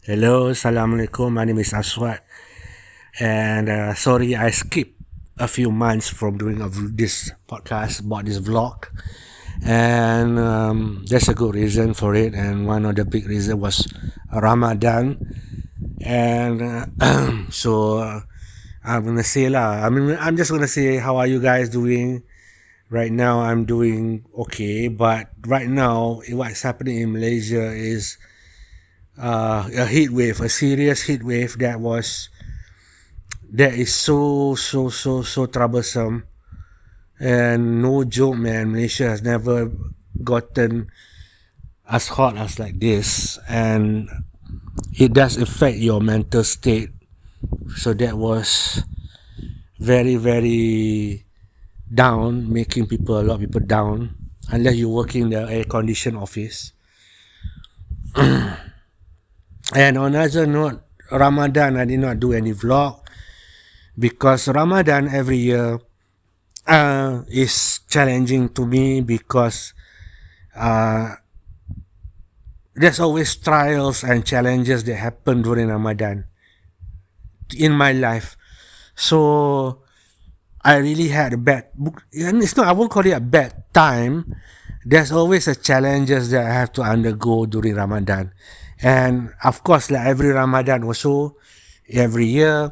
Hello, Assalamualaikum. My name is Aswad, and sorry I skipped a few months from doing this podcast about this vlog, and there's a good reason for it. And one of the big reason was Ramadan, and I'm gonna say lah. I'm just gonna say how are you guys doing? Right now, I'm doing okay, but right now, what's happening in Malaysia is a heat wave, a serious heat wave that is so troublesome, and no joke, man. Malaysia has never gotten as hot as like this, and it does affect your mental state. So that was very down, making a lot of people down, unless you work in the air conditioned office. And on another note, Ramadan, I did not do any vlog because Ramadan every year is challenging to me because uh, there's always trials and challenges that happen during Ramadan in my life. So I really had a bad. And it's not. I won't call it a bad time. There's always a challenges that I have to undergo during Ramadan, and of course, like every Ramadan also, every year,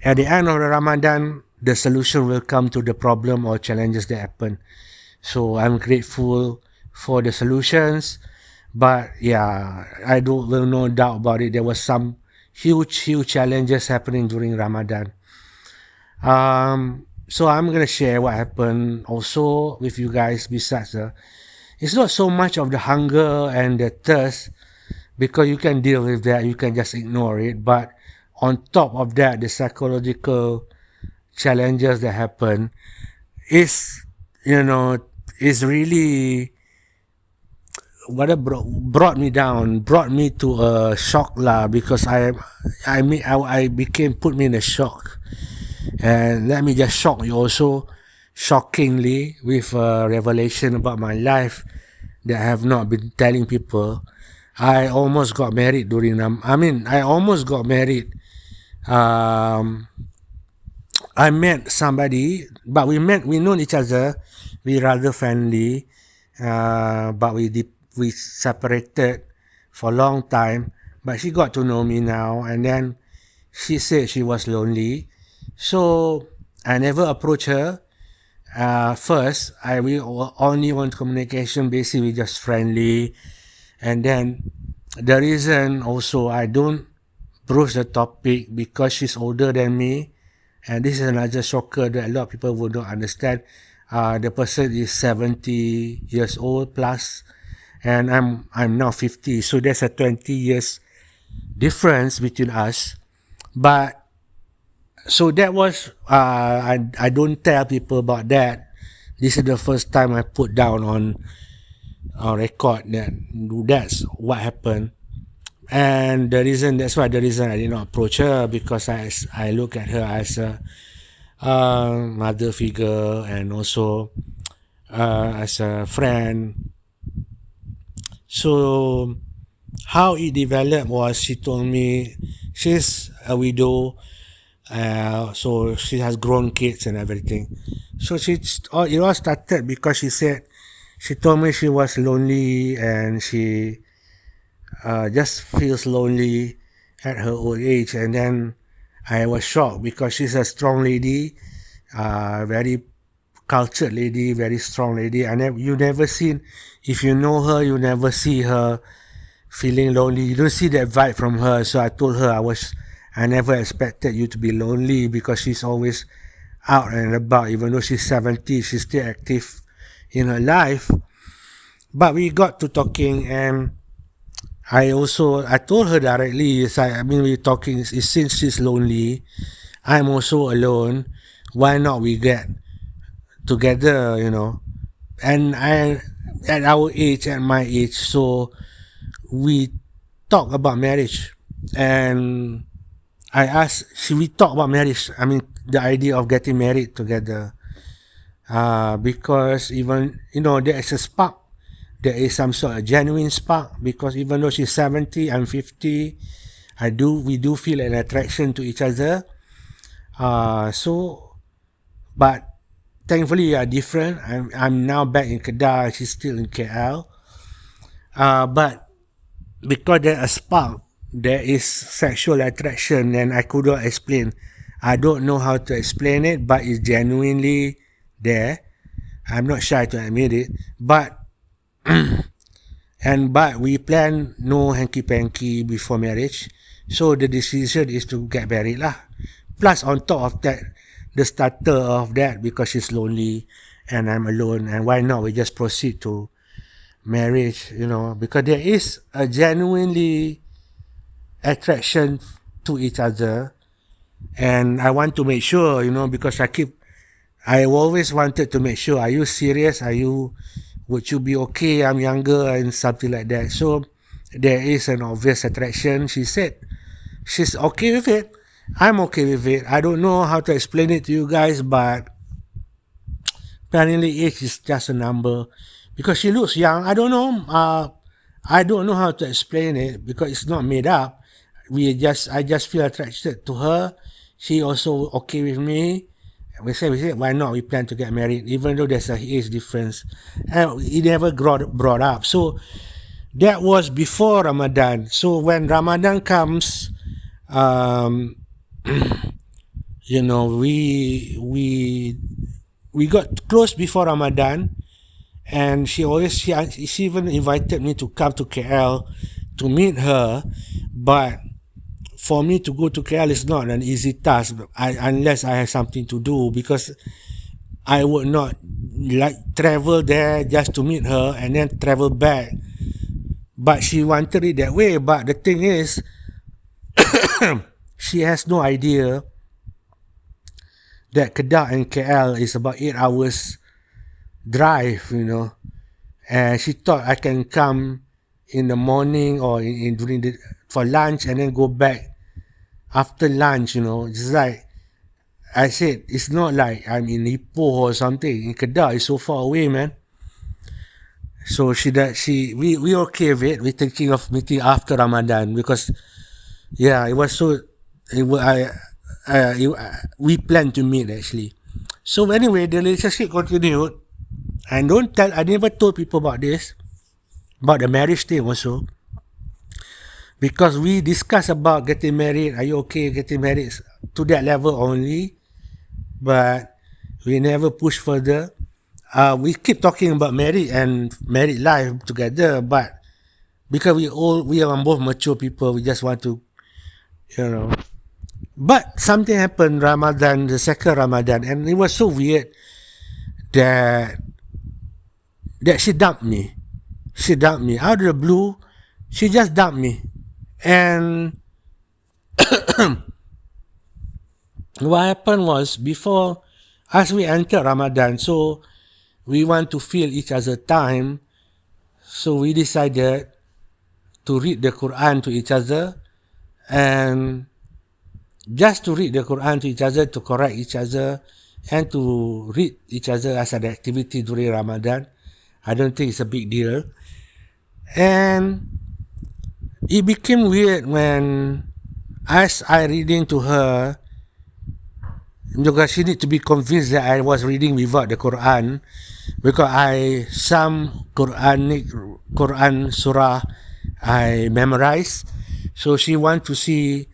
at the end of the Ramadan, the solution will come to the problem or challenges that happen. So I'm grateful for the solutions, but yeah, I don't will no doubt about it. There was some huge challenges happening during Ramadan. So I'm gonna share what happened also with you guys. Besides it's not so much of the hunger and the thirst because you can deal with that. You can just ignore it. But on top of that, the psychological challenges that happen is you know is really brought me down, brought me to a shock lah because I became put me in a shock. And let me just shock you also, shockingly, with a revelation about my life that I have not been telling people. I almost got married I almost got married. Um, I met somebody, but we known each other. We rather friendly, but we separated for a long time. But she got to know me now, and then she said she was lonely, so I never approached her. First, we only want communication, basically just friendly, and then the reason also I don't broach the topic because she's older than me, and this is another shocker that a lot of people would not understand. The person is 70 years old plus, and I'm now 50, so there's a 20 years difference between us. But so that was I don't tell people about that. This is the first time I put down on record that that's what happened. And that's why the reason I did not approach her, because I look at her as a mother figure, and also as a friend. So how it developed was, she told me she's a widow, so she has grown kids and everything. So it all started because she told me she was lonely, and she just feels lonely at her old age. And then I was shocked because she's a strong lady, very cultured lady, very strong lady. You never seen, if you know her, you never see her feeling lonely. You don't see that vibe from her. So I told her I never expected you to be lonely, because she's always out and about. Even though she's 70, she's still active in her life. But we got to talking, and I told her directly, we're talking, since she's lonely, I'm also alone. Why not we get together, And at our age, at my age, so we talk about marriage. And I asked, should we talk about marriage? The idea of getting married together. Because even, there is a spark. There is some sort of genuine spark, because even though she's 70, I'm 50, We do feel an attraction to each other. But thankfully we are different. I'm now back in Kedah. She's still in KL. But because there's a spark, there is sexual attraction, and I couldn't explain. I don't know how to explain it, but it's genuinely there. I'm not shy to admit it, but but we plan no hanky panky before marriage, so the decision is to get married lah. Plus, on top of that, the starter of that, because she's lonely and I'm alone, and why not we just proceed to marriage, because there is a genuinely attraction to each other, and I want to make sure, because I always wanted to make sure, are you serious? Would you be okay? I'm younger and something like that. So there is an obvious attraction. She said she's okay with it. I'm okay with it. I don't know how to explain it to you guys, but apparently age is just a number. Because she looks young. I don't know. I don't know how to explain it because it's not made up. I just feel attracted to her. She also okay with me. We said, why not? We plan to get married, even though there's a age difference. And it never brought up. So that was before Ramadan. So when Ramadan comes, we got close before Ramadan, and she even invited me to come to KL to meet her, but for me to go to KL is not an easy task unless I have something to do, because I would not like travel there just to meet her and then travel back. But she wanted it that way. But the thing is, she has no idea that Kedah and KL is about 8 hours drive, and she thought I can come in the morning or for lunch and then go back after lunch. It's like I said, it's not like I'm in Ipoh or something. In Kedah, it's so far away, man. So we okay with it. We're thinking of meeting after Ramadan because, it was so. We planned to meet actually. So anyway, the relationship continued. And I never told people about this, about the marriage thing also. Because we discussed about getting married, are you okay getting married, to that level only. But we never push further. We keep talking about married life together, but because we are both mature people, we just want to, But something happened the second Ramadan, and it was so weird that she dumped me. She dumped me out of the blue. She just dumped me. And what happened was, as we entered Ramadan, so we want to feel each other time, so we decided to read the Quran to each other, and just to read the Quran to each other, to correct each other, and to read each other as an activity during Ramadan. I don't think it's a big deal. And it became weird when, as I reading to her, because she need to be convinced that I was reading without the Quran, because some Quran surah I memorized, so she want to see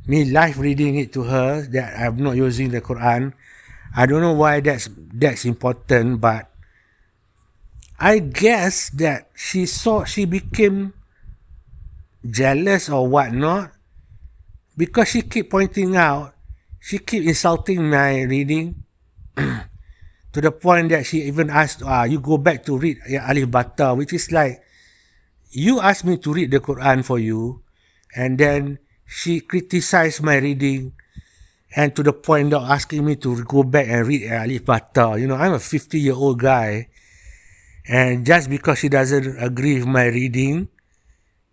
me live reading it to her, that I'm not using the Quran. I don't know why that's important, but I guess that she became jealous or whatnot, because she keep pointing out, she keep insulting my reading to the point that she even asked, you go back to read Alif Bata, which is like, you asked me to read the Quran for you, and then she criticized my reading, and to the point of asking me to go back and read Alif Bata. I'm a 50-year-old guy, and just because she doesn't agree with my reading,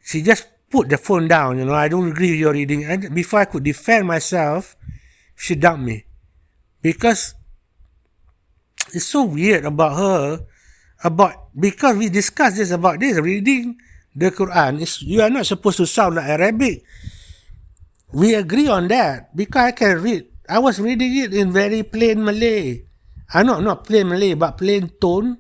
she just put the phone down. I don't agree with your reading. And before I could defend myself, she dumped me. Because it's so weird about her, because we discussed about this, reading the Quran. You are not supposed to sound like Arabic. we agree on that because I can read. I was reading it in very plain Malay. Not plain Malay, but plain tone.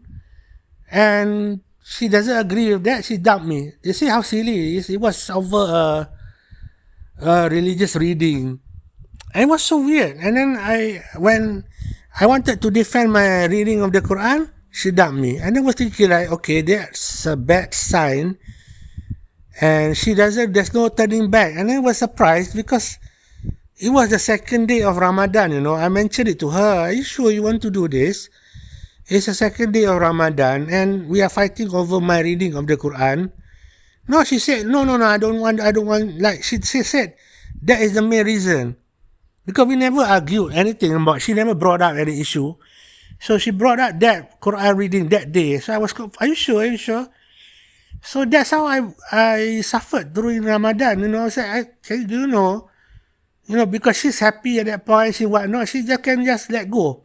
And she doesn't agree with that. She dumped me. You see how silly it is? It was over a religious reading. And it was so weird. And then when I wanted to defend my reading of the Quran, she dumped me. And I was thinking like, okay, that's a bad sign. And there's no turning back. And I was surprised because it was the second day of Ramadan, I mentioned it to her. Are you sure you want to do this? It's the second day of Ramadan and we are fighting over my reading of the Quran. No, she said, no, I don't want, like she said, that is the main reason. Because we never argued anything about, she never brought up any issue. So she brought up that Quran reading that day. So I was, are you sure? So that's how I suffered during Ramadan, I said, do you know, because she's happy at that point, she just can just let go.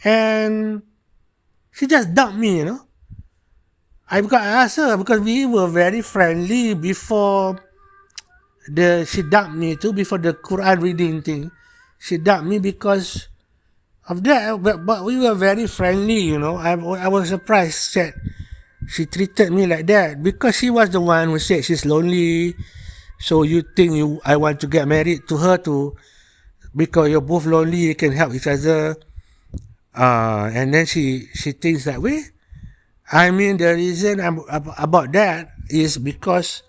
And she just dumped me, I asked her because we were very friendly before she dumped me too, before the Quran reading thing. She dumped me because of that, but we were very friendly, I was surprised that she treated me like that because she was the one who said she's lonely. So you think I want to get married to her too because you're both lonely, you can help each other. And then she thinks that way. I mean, the reason about that is because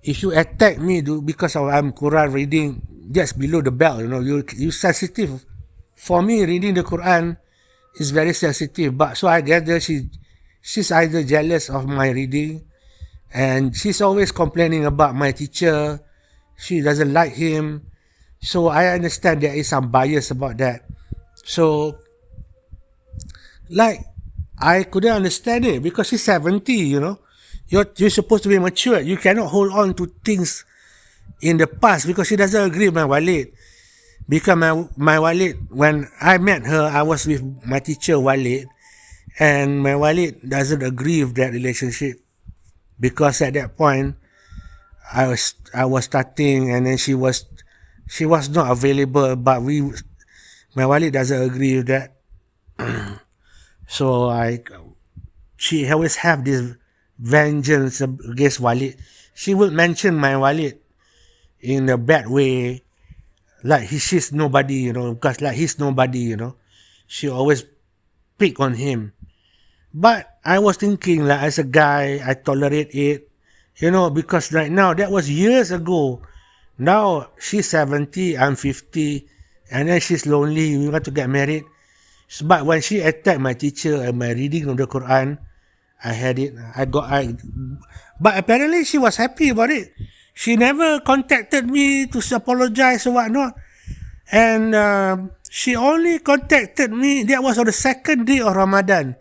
if you attack me because I'm Quran reading just below the belt, you sensitive. For me, reading the Quran is very sensitive. But so I gather she's either jealous of my reading, and she's always complaining about my teacher. She doesn't like him. So I understand there is some bias about that. So, like, I couldn't understand it because she's 70, You're supposed to be mature. You cannot hold on to things in the past because she doesn't agree with my Walid. Because my Walid, when I met her, I was with my teacher Walid, and my Walid doesn't agree with that relationship because at that point I was starting, and then she was not available, but my Walid doesn't agree with that. So she always have this vengeance against Walid. She will mention my Walid in a bad way, like she's nobody, because like he's nobody, She always pick on him. But I was thinking, like, as a guy, I tolerate it, because right now, that was years ago. Now she's 70, I'm 50, and then she's lonely, we want to get married. But when she attacked my teacher and my reading of the Quran, I had it. But apparently she was happy about it. She never contacted me to apologize or whatnot. And she only contacted me, that was on the second day of Ramadan.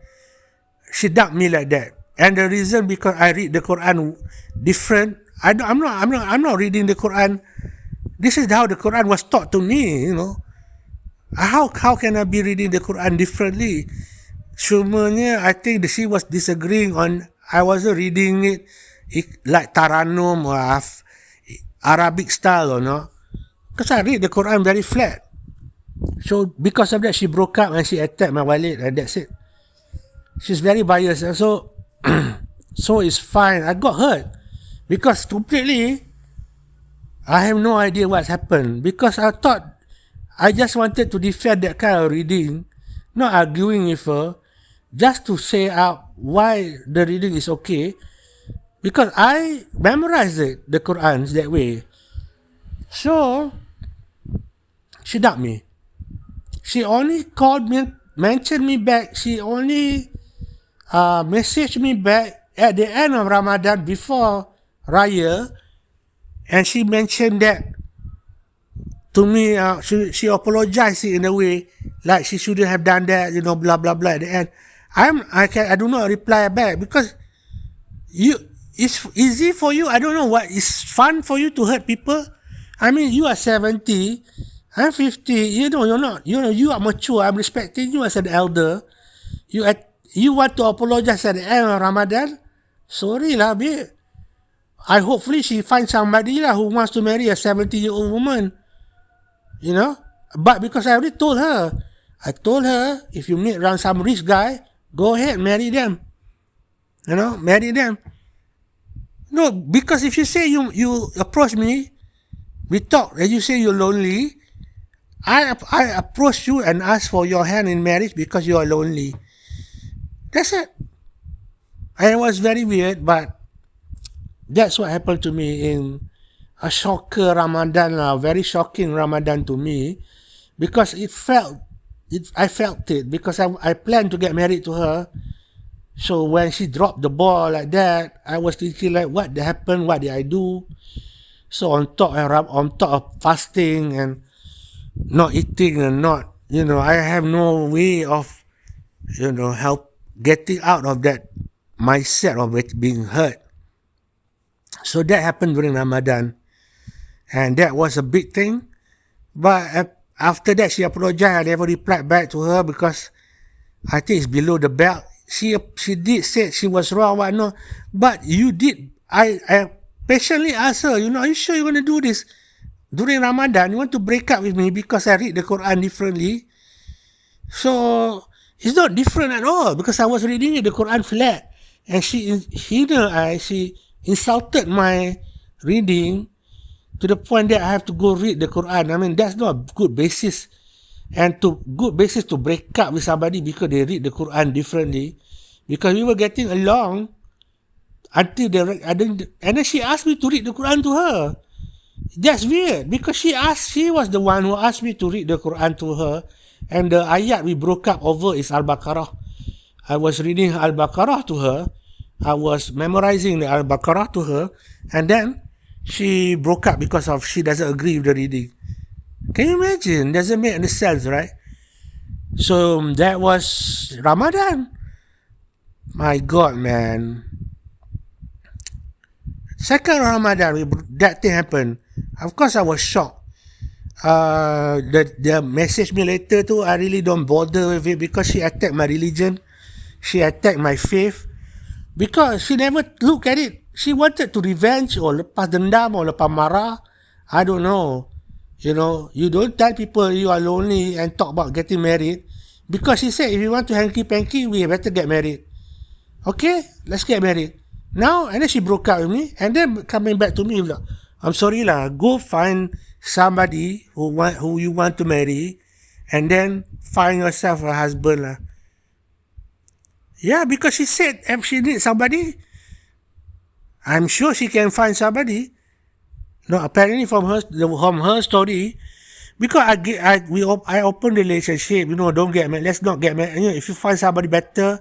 She dumped me like that. And the reason because I read the Quran different. I'm not reading the Quran. This is how the Quran was taught to me, How can I be reading the Quran differently? Cumanya, I think she was disagreeing on, I wasn't reading it like Taranum or Arabic style or no. Because I read the Quran very flat. So because of that, she broke up and she attacked my Walid, and that's it. She's very biased. So, so it's fine. I got hurt because completely, I have no idea what's happened because I thought I just wanted to defend that kind of reading, not arguing with her, just to say out why the reading is okay, because I memorized it, the Quran that way. So, she dumped me. She only called me, mentioned me back. She only messaged me back at the end of Ramadan before Raya, and she mentioned that to me. She apologized in a way like she shouldn't have done that, blah blah blah. At the end, I do not reply back because it's easy for you. I don't know what is fun for you to hurt people. I mean, you are 70, I'm 50. You're not. You are mature. I'm respecting you as an elder. You want to apologize at the end of Ramadan? Sorry lah, babe. I hopefully she finds somebody lah who wants to marry a 70-year-old woman, you know. But because I already told her, if you meet around some rich guy, go ahead, marry them. Marry them. No, because if you say you approach me, we talk, and you say you're lonely, I approach you and ask for your hand in marriage because you are lonely. That's it. And it was very weird, but that's what happened to me in a shocker Ramadan, a very shocking Ramadan to me, because I felt it because I planned to get married to her. So when she dropped the ball like that, I was thinking like, what happened? What did I do? So on top of fasting and not eating and not, I have no way of, help getting out of that mindset of it being hurt. So that happened during Ramadan, and that was a big thing. But after that, she apologized. I never replied back to her because I think it's below the belt. She did say she was wrong, but no. But you did. I patiently asked her, are you sure you want to do this during Ramadan? You want to break up with me because I read the Quran differently? So it's not different at all because I was reading the Quran flat, and she insulted my reading to the point that I have to go read the Quran. I mean, that's not a good basis. And good basis to break up with somebody because they read the Quran differently. Because we were getting along until and then she asked me to read the Quran to her. That's weird because she was the one who asked me to read the Quran to her, and the ayat we broke up over is Al-Baqarah. I was reading Al-Baqarah to her. I was memorizing the Al-Baqarah to her, and then she broke up because of she doesn't agree with the reading. Can you imagine? Doesn't make any sense, right? So that was Ramadan. My God, man. Second Ramadan, that thing happened. Of course, I was shocked. The message me later too, I really don't bother with it because she attacked my religion. She attacked my faith. Because she never looked at it. She wanted to revenge or lepas dendam or lepas marah. I don't know. You don't tell people you are lonely and talk about getting married. Because she said, if you want to hanky-panky, we better get married. Okay, let's get married. Now, and then she broke up with me. And then coming back to me, I'm sorry lah, go find somebody who you want to marry. And then find yourself a husband lah. Yeah, because she said if she needs somebody, I'm sure she can find somebody. No, apparently from her story, because I open relationship, don't get married. Let's not get married. If you find somebody better,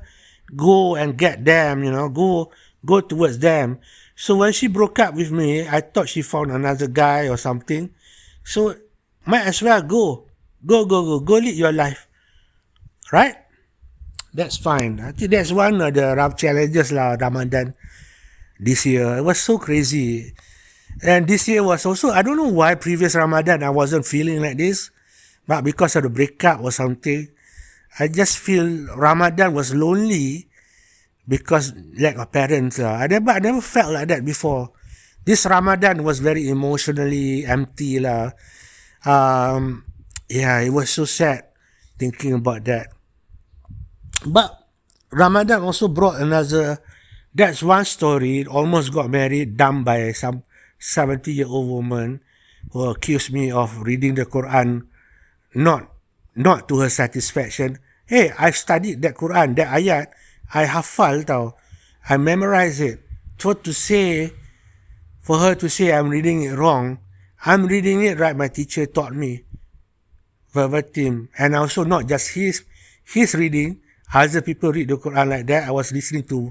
go and get them. Go towards them. So when she broke up with me, I thought she found another guy or something. So might as well go lead your life, right? That's fine. I think that's one of the rough challenges lah, Ramadan this year. It was so crazy. And this year was also, I don't know why previous Ramadan I wasn't feeling like this, but because of the breakup or something, I just feel Ramadan was lonely because lack of parents. I never felt like that before. This Ramadan was very emotionally empty lah. Yeah, it was so sad thinking about that. But Ramadan also brought that's one story. It almost got married, dumped by some 70-year-old woman who accused me of reading the Quran not to her satisfaction. Hey, I've studied that Quran, that ayat, I hafal tau. I memorized it. For her to say I'm reading it wrong, I'm reading it right, my teacher taught me. Verbatim. And also not just his reading, other people read the Quran like that. I was listening to,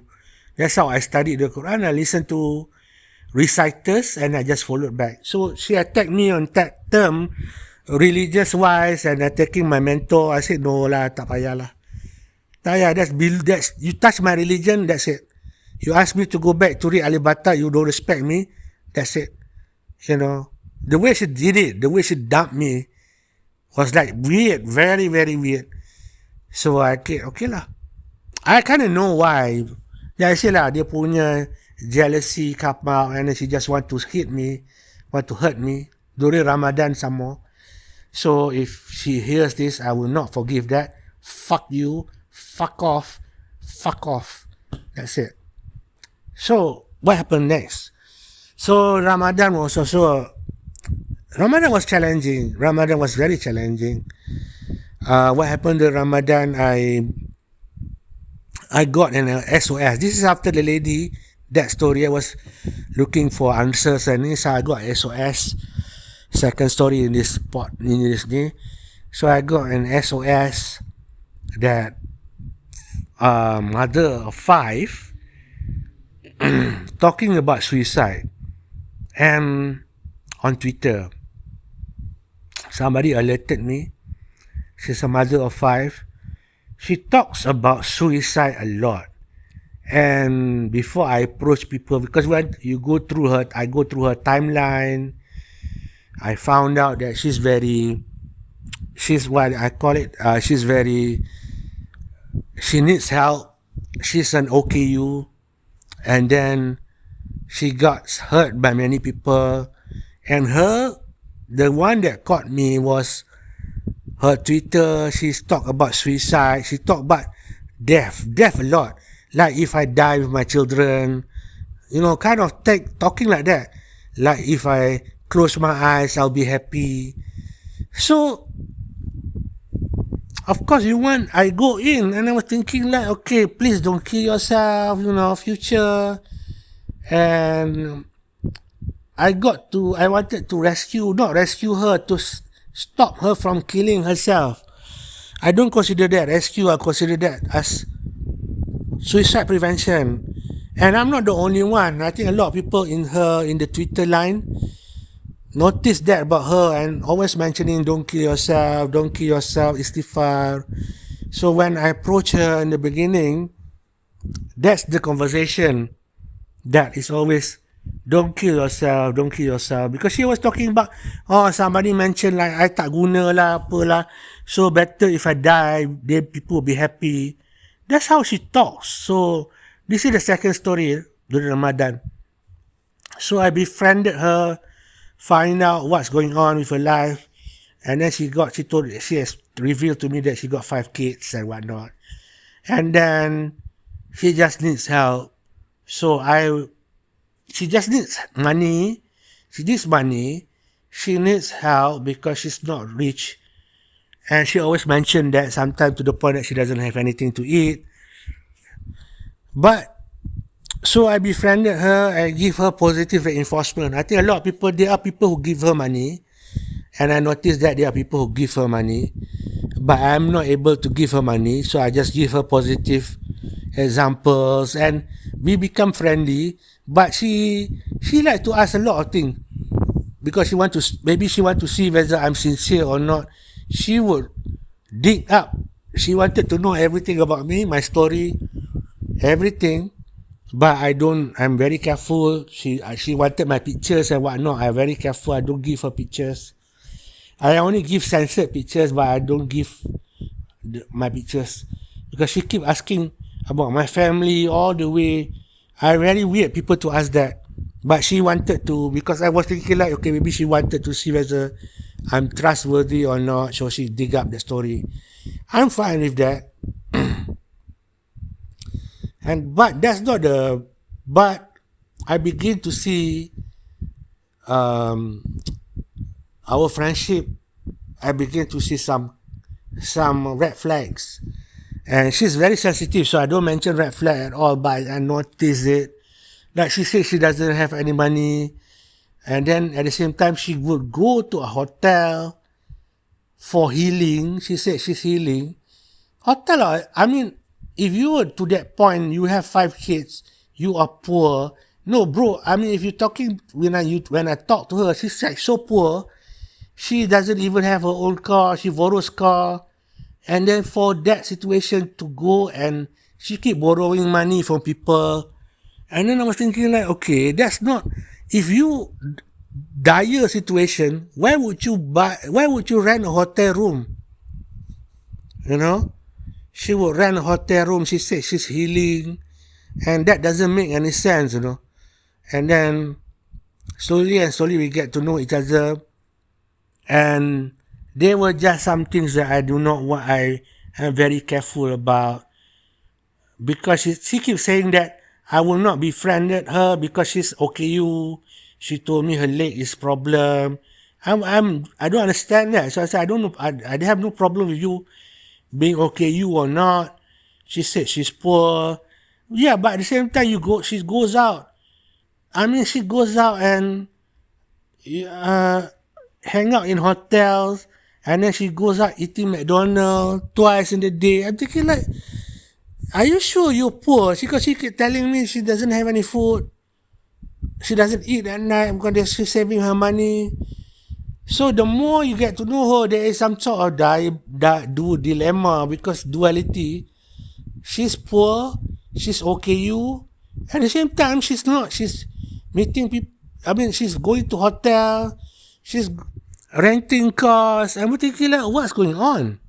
that's how I studied the Quran. I listened to reciters and I just followed back. So she attacked me on that term, religious wise, and attacking my mentor. I said, no lah, tak payah lah. That's you touch my religion, that's it. You ask me to go back to read Alibata, you don't respect me, that's it. The way she did it, the way she dumped me was like weird, very, very weird. So I okay lah. I kind of know why. Yeah, I say lah, dia punya jealousy come out, and then she just want to hit me, want to hurt me during Ramadan some more. So if she hears this, I will not forgive that. Fuck you, fuck off, fuck off. That's it. So what happened next? So Ramadan was challenging. Ramadan was very challenging. What happened to Ramadan? I got an SOS. This is after the lady, that story. I was looking for answers, and so I got SOS. Second story in this day. So I got an SOS that mother of 5 talking about suicide, and on Twitter somebody alerted me. She's a mother of 5. She talks about suicide a lot. And before I approach people, because when you go through her, I go through her timeline, I found out that she's what I call it, she needs help. She's an OKU, and then she got hurt by many people. And the one that caught me was her Twitter. She's talked about suicide. She talked about death a lot. Like if I die with my children, kind of talking like that. Like if I close my eyes, I'll be happy. So, of course, I go in and I was thinking like, okay, please don't kill yourself, future. And I wanted to not rescue her, to stop her from killing herself. I don't consider that rescue. I consider that as suicide prevention. And I'm not the only one. I think a lot of people in the Twitter line noticed that about her, and always mentioning don't kill yourself, istighfar. So when I approach her in the beginning, that's the conversation that is always don't kill yourself, because she was talking about, somebody mentioned like I tak guna lah, apalah, so better if I die, then people will be happy. That's how she talks. So this is the second story during Ramadan. So I befriended her, find out what's going on with her life, and then she has revealed to me that she got 5 kids and whatnot, and then she just needs help. So she just needs money. She needs help because she's not rich. And she always mentioned that sometimes to the point that she doesn't have anything to eat. But, so I befriended her and give her positive reinforcement. I think there are people who give her money. And I noticed that there are people who give her money. But I'm not able to give her money. So I just give her positive examples. And we become friendly. But she like to ask a lot of things, because she want to see whether I'm sincere or not. She would dig up. She wanted to know everything about me, my story, everything. But I'm very careful. She wanted my pictures and whatnot. I'm very careful. I don't give her pictures. I only give censored pictures, but I don't give my pictures, because she keep asking about my family all the way. I very weird people to ask that, but she wanted to, because I was thinking like, okay, maybe she wanted to see whether I'm trustworthy or not, so she dig up the story. I'm fine with that. But I begin to see our friendship. I begin to see some red flags. And she's very sensitive, so I don't mention red flag at all, but I notice it. Like she said, she doesn't have any money. And then at the same time, she would go to a hotel for healing. She said she's healing. Hotel, I mean, if you were to that point, you have 5 kids, you are poor. No, bro, I mean, if you're talking, when I talk to her, she's like so poor. She doesn't even have her own car. She borrows car. And then for that situation to go, and she keep borrowing money from people. And then I was thinking like, okay, that's not, if you dire situation, why would you rent a hotel room? She would rent a hotel room. She said she's healing, and that doesn't make any sense. and then slowly and slowly we get to know each other, and there were just some things that I do not want. I am very careful about, because she keeps saying that I will not befriended her because she's OKU. She told me her leg is problem. I don't understand that. So I said I don't know. I have no problem with you being OKU or not. She said she's poor. Yeah, but at the same time she goes out. I mean, she goes out and uh, hang out in hotels, and then she goes out eating McDonald's twice in the day. I'm thinking like, are you sure you're poor? Because she keep telling me she doesn't have any food. She doesn't eat at night because she's saving her money. So the more you get to know her, there is some sort of dilemma, because duality. She's poor, she's OKU, at the same time she's not. She's meeting people. I mean, she's going to hotel, she's renting cars. I'm thinking like, what's going on?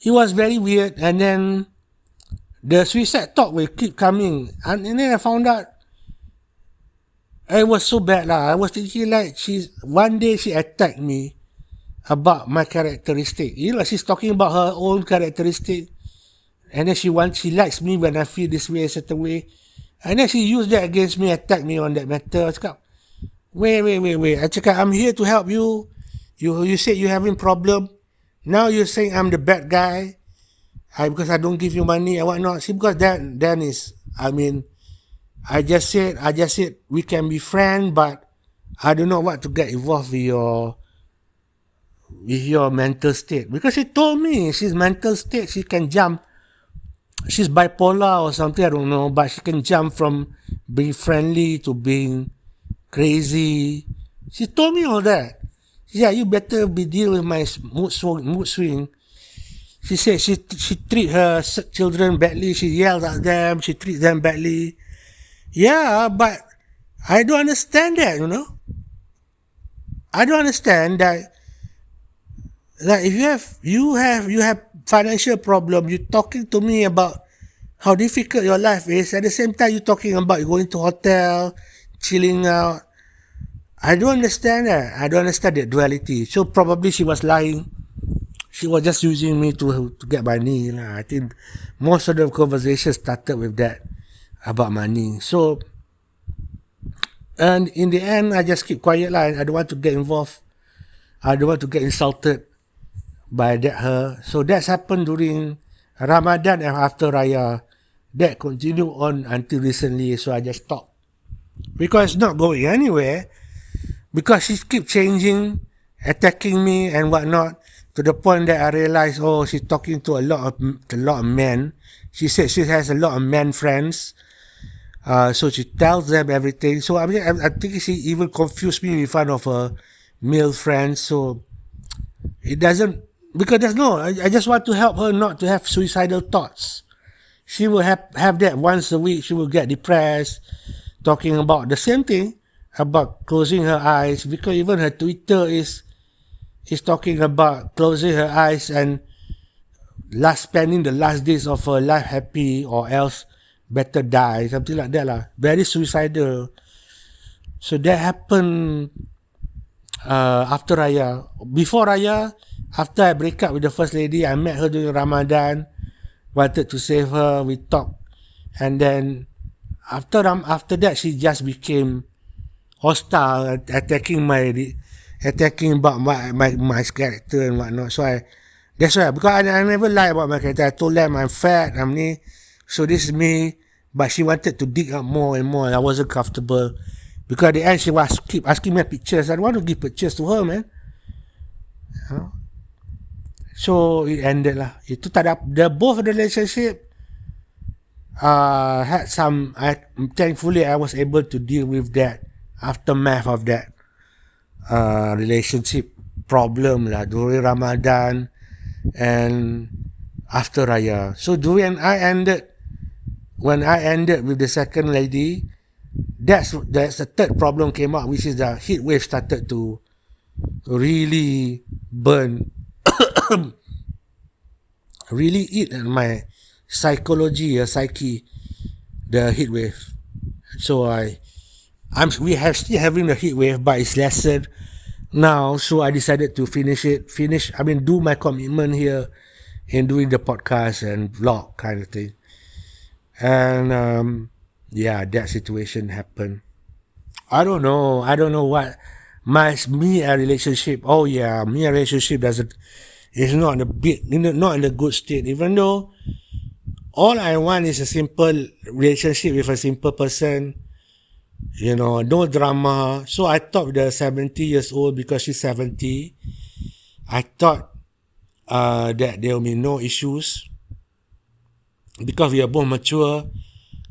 It was very weird, and then the suicide talk will keep coming, and then I found out it was so bad lah. I was thinking like, one day she attacked me about my characteristic. She's talking about her own characteristic, and then she likes me when I feel this way, a certain way, and then she used that against me, attack me on that matter. I cakap, wait. I cakap, I'm here to help you. You said you having problem. Now you're saying I'm the bad guy, because I don't give you money and whatnot. See, because then is, I mean, I just said we can be friends, but I don't know what to get involved with your mental state. Because she told me she's mental state, she can jump. She's bipolar or something, I don't know, but she can jump from being friendly to being crazy. She told me all that. Yeah, you better be deal with my mood swing. She said she treat her children badly. She yells at them. She treats them badly. Yeah, but I don't understand that. I don't understand that. Like, if you have financial problem, you're talking to me about how difficult your life is. At the same time, you're talking about going to hotel, chilling out. I don't understand that. I don't understand that duality. So probably she was lying. She was just using me to get money. I think most of the conversation started with that, about money. So, and in the end, I just keep quiet. I don't want to get involved. I don't want to get insulted by her. So that's happened during Ramadan and after Raya. That continued on until recently. So I just stopped, because it's not going anywhere. Because she keeps changing, attacking me and whatnot, to the point that I realized, she's talking to a lot of men. She said she has a lot of men friends. So she tells them everything. So I think she even confused me in front of her male friends. So it doesn't, because I just want to help her not to have suicidal thoughts. She will have that once a week. She will get depressed, talking about the same thing, about closing her eyes, because even her Twitter is talking about closing her eyes and spending the last days of her life happy, or else better die, something like that lah. Very suicidal. So that happened after Raya. Before Raya, after I break up with the first lady, I met her during Ramadan, wanted to save her, we talked, and then after that she just became hostile, attacking about my character and whatnot. So that's why, because I never lie about my character. I told them I'm fat, I'm me, so this is me. But she wanted to dig up more and more. I wasn't comfortable, because at the end she was keep asking me pictures. I don't want to give pictures to her, man. So it ended lah. Itu tak ada, both relationship had some. Thankfully I was able to deal with that aftermath of that relationship problem lah during Ramadan and after Raya. So when I ended with the second lady, that's the third problem came up, which is the heat wave started to really burn, really eat at my psyche, the heat wave. So we have still having the heat wave, but it's lessened now. So I decided to do my commitment here in doing the podcast and vlog kind of thing. And yeah, that situation happened. I don't know. I don't know what me a relationship. Oh yeah, me a relationship doesn't is not in a bit not in a good state. Even though all I want is a simple relationship with a simple person, no drama. So I thought the 70 years old, because she's 70, I thought that there will be no issues because we are both mature.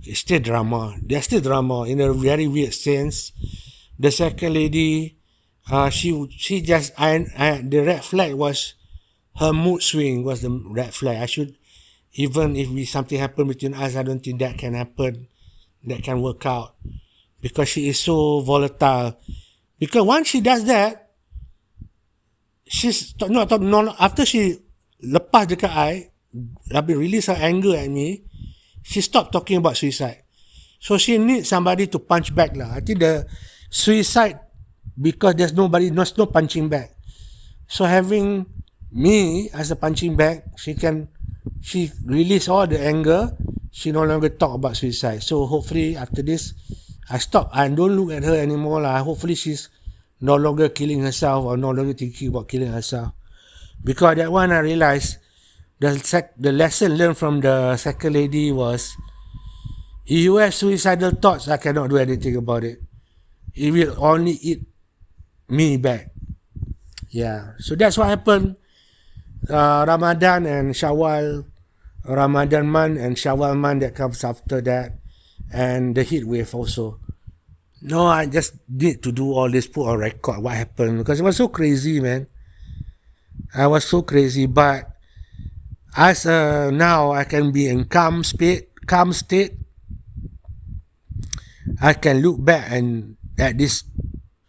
It's still drama. There's still drama in a very weird sense. The second lady, she just the red flag was her mood swing was the red flag. I should, even if something happened between us, I don't think that can happen. That can work out because she is so volatile. Because once she does that, after she lepas dekat I, release her anger at me, she stopped talking about suicide. So she needs somebody to punch back lah. I think the suicide, because there's no punching back. So having me as a punching bag, she release all the anger. She no longer talk about suicide. So hopefully after this, I don't look at her anymore lah. Hopefully she's no longer killing herself or no longer thinking about killing herself. Because that one I realized the lesson learned from the second lady was, if you have suicidal thoughts, I cannot do anything about it. It will only eat me back. Yeah, so that's what happened. Ramadan and Syawal, Ramadan month and Syawal month that comes after that, and the heat wave also. No, I just need to do all this, put on record what happened, because it was so crazy, man. I was so crazy, but as now I can be in calm state. I can look back and at this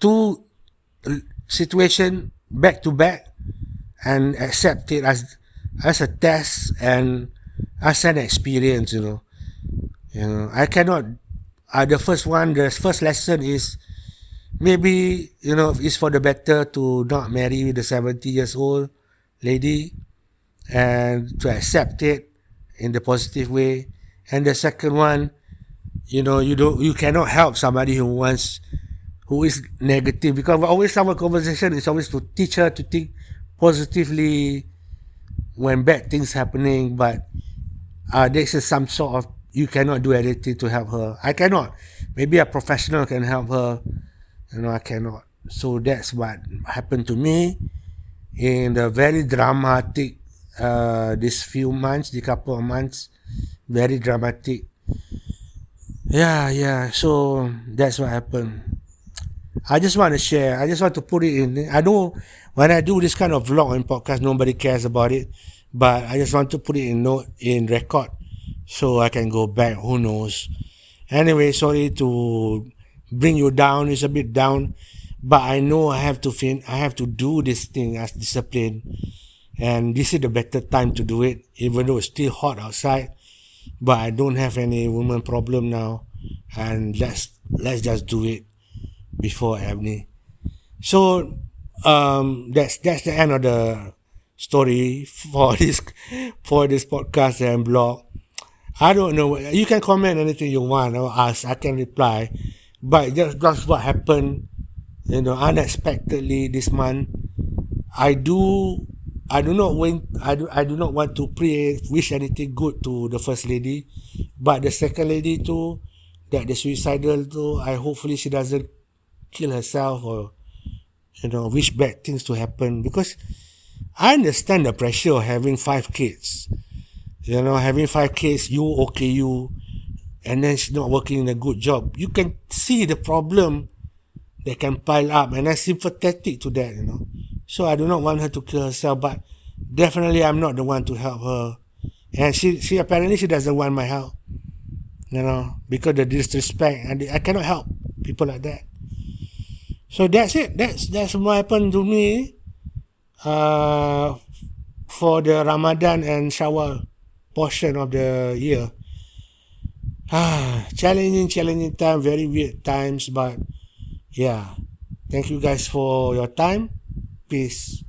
two situation back to back and accept it as a test and as an experience. I cannot. The first lesson is maybe it's for the better to not marry the 70 years old lady and to accept it in the positive way. And the second one, you cannot help somebody who is negative, because always our conversation is always to teach her to think positively when bad things happening. But this is some sort of, you cannot do anything to help her. I cannot. Maybe a professional can help her. I cannot. So that's what happened to me in the very dramatic this couple of months, very dramatic. Yeah. So that's what happened. I just want to share. I just want to put it in. I know when I do this kind of vlog and podcast, nobody cares about it, but I just want to put it in record so I can go back. Who knows? Anyway, sorry to bring you down. It's a bit down, but I know I have to do this thing as discipline, and this is the better time to do it, even though it's still hot outside. But I don't have any woman problem now, and let's just do it before Avni. So that's the end of the story for this podcast and blog. I don't know. You can comment anything you want or ask. I can reply. But just what happened, unexpectedly this month. I do not want to wish anything good to the first lady, but the second lady too, that the suicidal too. Hopefully she doesn't kill herself or wish bad things to happen, because I understand the pressure of having 5 kids. Having 5 kids, and then she's not working in a good job. You can see the problem that can pile up, and I'm sympathetic to that. So I do not want her to kill herself, but definitely I'm not the one to help her. And she apparently she doesn't want my help, because the disrespect, and I cannot help people like that. So that's it. That's what happened to me for the Ramadan and Syawal portion of the year. Challenging time, very weird times, but yeah. Thank you guys for your time. Peace.